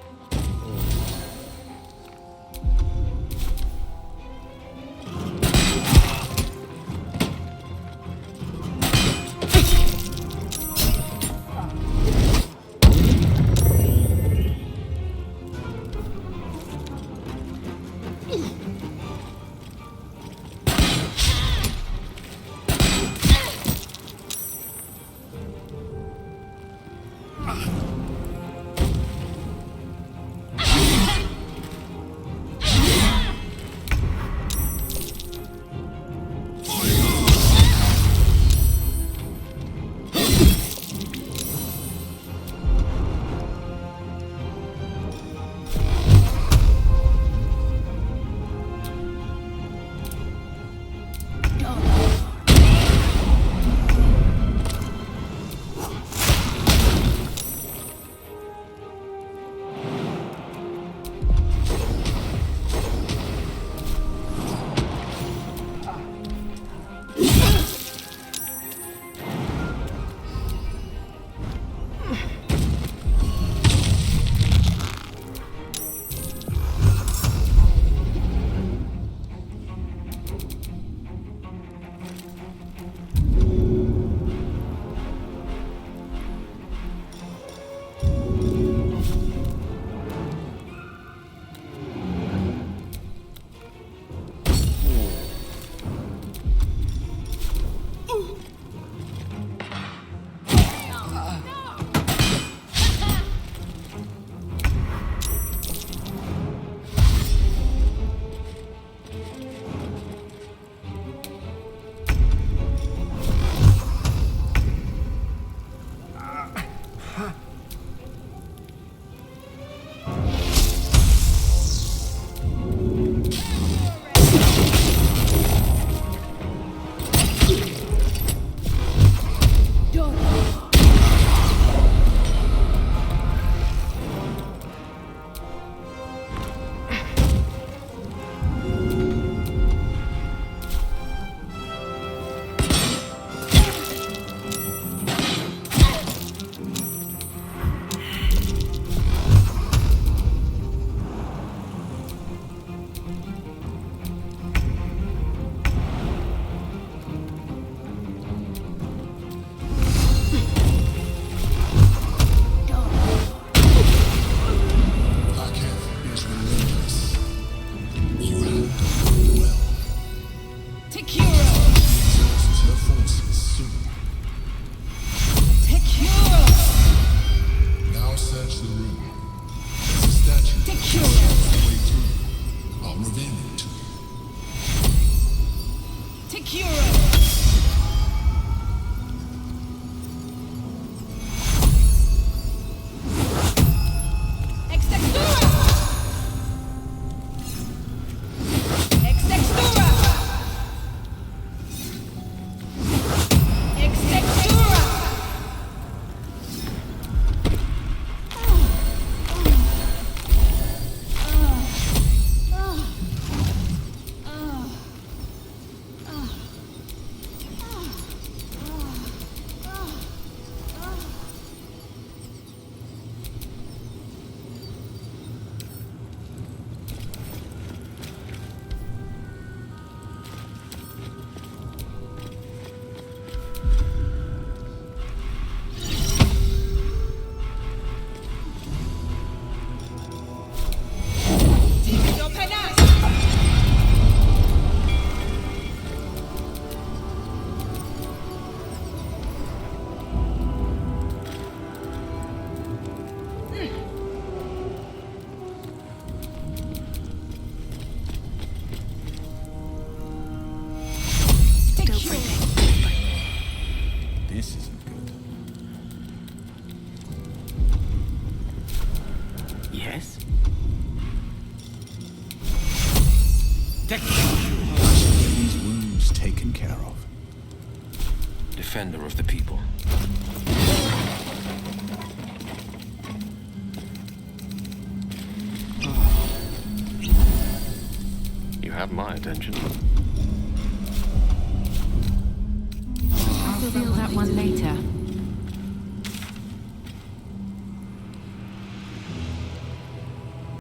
[SPEAKER 2] These wounds taken care of.
[SPEAKER 7] Defender of the people. You have my attention.
[SPEAKER 8] I'll reveal that one later.